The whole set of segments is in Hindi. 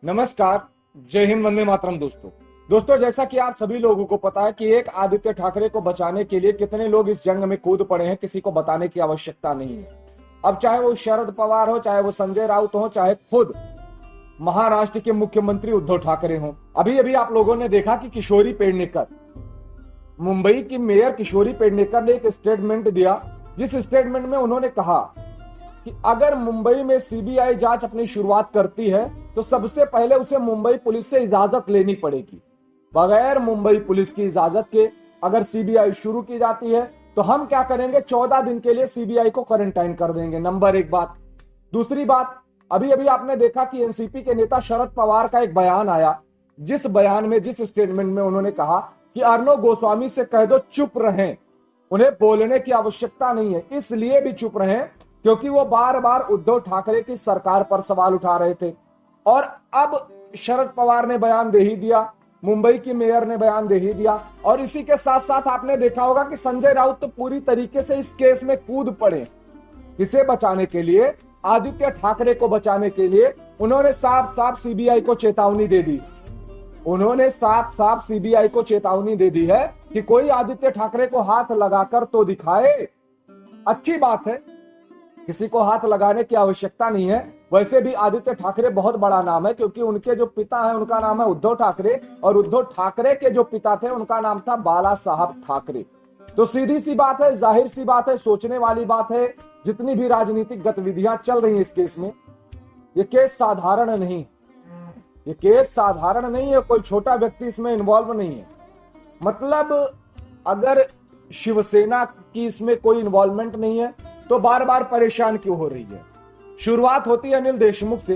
नमस्कार। जय हिंद, वंदे मातरम। दोस्तों जैसा कि आप सभी लोगों को पता है कि एक आदित्य ठाकरे को बचाने के लिए कितने लोग इस जंग में कूद पड़े हैं, किसी को बताने की आवश्यकता नहीं है। अब चाहे वो शरद पवार हो, चाहे वो संजय राउत हो, चाहे खुद महाराष्ट्र के मुख्यमंत्री उद्धव ठाकरे हो। अभी अभी आप लोगों ने देखा कि किशोरी पेडनेकर, मुंबई की मेयर किशोरी पेडनेकर ने एक स्टेटमेंट दिया, जिस स्टेटमेंट में उन्होंने कहा कि अगर मुंबई में सीबीआई जांच अपनी शुरुआत करती है तो सबसे पहले उसे मुंबई पुलिस से इजाजत लेनी पड़ेगी। बगैर मुंबई पुलिस की इजाजत के अगर सीबीआई शुरू की जाती है तो हम क्या करेंगे, 14 दिन के लिए सीबीआई को क्वारंटाइन कर देंगे। नंबर एक बात। दूसरी बात, अभी अभी आपने देखा कि एनसीपी के नेता शरद पवार का एक बयान आया, जिस बयान में, जिस स्टेटमेंट में उन्होंने कहा कि अर्णव गोस्वामी से कह दो चुप रहें, उन्हें बोलने की आवश्यकता नहीं है। इसलिए भी चुप रहें क्योंकि वो बार बार उद्धव ठाकरे की सरकार पर सवाल उठा रहे थे। और अब शरद पवार ने बयान दे ही दिया, मुंबई की मेयर ने बयान दे ही दिया, और इसी के साथ साथ आपने देखा होगा कि संजय राउत तो पूरी तरीके से इस केस में कूद पड़े। किसे बचाने के लिए? आदित्य ठाकरे को बचाने के लिए उन्होंने साफ साफ सीबीआई को चेतावनी दे दी। उन्होंने साफ साफ सीबीआई को चेतावनी दे दी है कि कोई आदित्य ठाकरे को हाथ लगाकर तो दिखाए। अच्छी बात है, किसी को हाथ लगाने की आवश्यकता नहीं है। वैसे भी आदित्य ठाकरे बहुत बड़ा नाम है, क्योंकि उनके जो पिता है उनका नाम है उद्धव ठाकरे, और उद्धव ठाकरे के जो पिता थे उनका नाम था बाला साहब ठाकरे। तो सीधी सी बात है, जाहिर सी बात है, सोचने वाली बात है, जितनी भी राजनीतिक गतिविधियां चल रही हैं इस केस में, ये केस साधारण नहीं, ये केस साधारण नहीं है। कोई छोटा व्यक्ति इसमें इन्वॉल्व नहीं है। मतलब अगर शिवसेना की इसमें कोई इन्वॉल्वमेंट नहीं है तो बार बार परेशान क्यों हो रही है? शुरुआत होती है अनिल देशमुख से,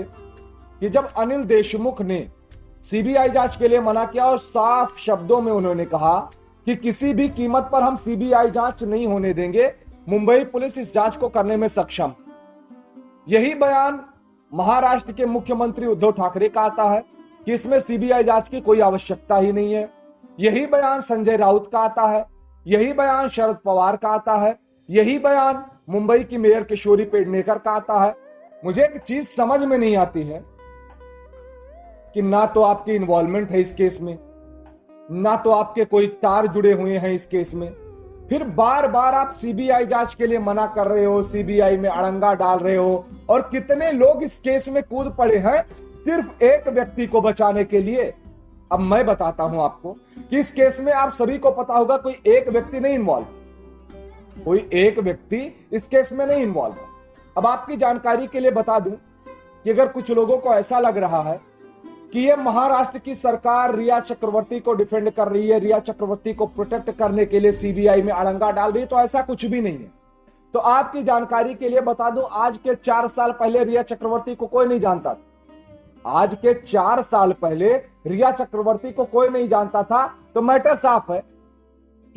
कि जब अनिल देशमुख ने सीबीआई जांच के लिए मना किया और साफ शब्दों में उन्होंने कहा कि किसी भी कीमत पर हम सीबीआई जांच नहीं होने देंगे, मुंबई पुलिस इस जांच को करने में सक्षम। यही बयान महाराष्ट्र के मुख्यमंत्री उद्धव ठाकरे का आता है कि इसमें सीबीआई जांच की कोई आवश्यकता ही नहीं है। यही बयान संजय राउत का आता है, यही बयान शरद पवार का आता है, यही बयान मुंबई की मेयर किशोरी पेडनेकर का आता है। मुझे एक चीज समझ में नहीं आती है कि ना तो आपकी इन्वॉल्वमेंट है इस केस में, ना तो आपके कोई तार जुड़े हुए हैं इस केस में, फिर बार बार आप सीबीआई जांच के लिए मना कर रहे हो, सीबीआई में अड़ंगा डाल रहे हो। और कितने लोग इस केस में कूद पड़े हैं सिर्फ एक व्यक्ति को बचाने के लिए। अब मैं बताता हूं आपको कि इस केस में आप सभी को पता होगा कोई एक व्यक्ति नहीं इन्वॉल्व, कोई एक व्यक्ति इस केस में नहीं इन्वॉल्व है। अब आपकी जानकारी के लिए बता दूं कि अगर कुछ लोगों को ऐसा लग रहा है कि ये महाराष्ट्र की सरकार रिया चक्रवर्ती को डिफेंड कर रही है, रिया चक्रवर्ती को प्रोटेक्ट करने के लिए सीबीआई में अड़ंगा डाल रही है, तो ऐसा कुछ भी नहीं है। तो आपकी जानकारी के लिए बता दूं, आज के 4 साल पहले रिया चक्रवर्ती को कोई नहीं जानता था। आज के 4 साल पहले रिया चक्रवर्ती को कोई नहीं जानता था। तो मैटर साफ है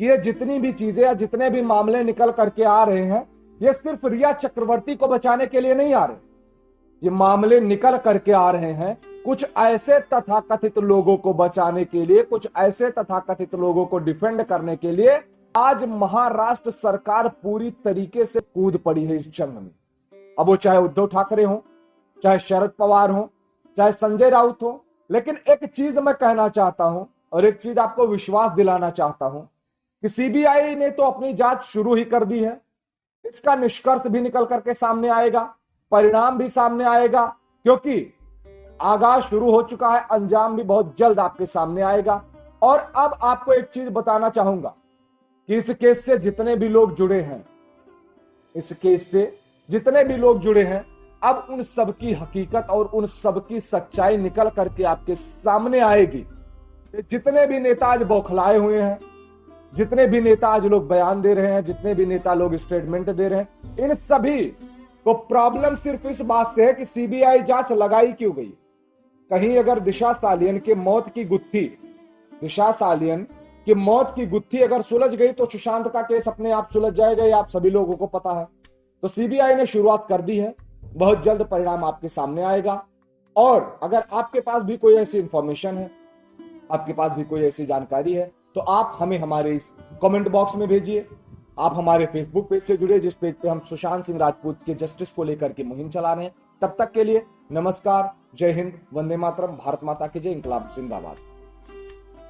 कि ये जितनी भी चीजें या जितने भी मामले निकल करके आ रहे हैं, ये सिर्फ रिया चक्रवर्ती को बचाने के लिए नहीं आ रहे। ये मामले निकल करके आ रहे हैं कुछ ऐसे तथाकथित लोगों को बचाने के लिए, कुछ ऐसे तथाकथित लोगों को डिफेंड करने के लिए। आज महाराष्ट्र सरकार पूरी तरीके से कूद पड़ी है इस जंग में। अब वो चाहे उद्धव ठाकरे हो, चाहे शरद पवार हो, चाहे संजय राउत हो। लेकिन एक चीज मैं कहना चाहता हूं और एक चीज आपको विश्वास दिलाना चाहता हूं कि सीबीआई ने तो अपनी जांच शुरू ही कर दी है। इसका निष्कर्ष भी निकल करके सामने आएगा, परिणाम भी सामने आएगा, क्योंकि आगाज शुरू हो चुका है, अंजाम भी बहुत जल्द आपके सामने आएगा। और अब आपको एक चीज बताना चाहूंगा कि इस केस से जितने भी लोग जुड़े हैं, इस केस से जितने भी लोग जुड़े हैं, अब उन सबकी हकीकत और उन सबकी सच्चाई निकल करके आपके सामने आएगी। जितने भी नेता आज बौखलाए हुए हैं, जितने भी नेता आज लोग बयान दे रहे हैं, जितने भी नेता लोग स्टेटमेंट दे रहे हैं, इन सभी को प्रॉब्लम सिर्फ इस बात से है कि सीबीआई जांच लगाई क्यों गई। कहीं अगर दिशा सालियन के मौत की गुत्थी, दिशा सालियन की मौत की गुत्थी अगर सुलझ गई तो सुशांत का केस अपने आप सुलझ जाएगा, ये आप सभी लोगों को पता है। तो सीबीआई ने शुरुआत कर दी है, बहुत जल्द परिणाम आपके सामने आएगा। और अगर आपके पास भी कोई ऐसी इंफॉर्मेशन है, आपके पास भी कोई ऐसी जानकारी है, तो आप हमें हमारे इस कमेंट बॉक्स में भेजिए। आप हमारे फेसबुक पेज से जुड़े, जिस पेज पे हम सुशांत सिंह राजपूत के जस्टिस को लेकर के मुहिम चला रहे हैं। तब तक के लिए नमस्कार, जय हिंद, वंदे मातरम, भारत माता की जय, इंकलाब जिंदाबाद।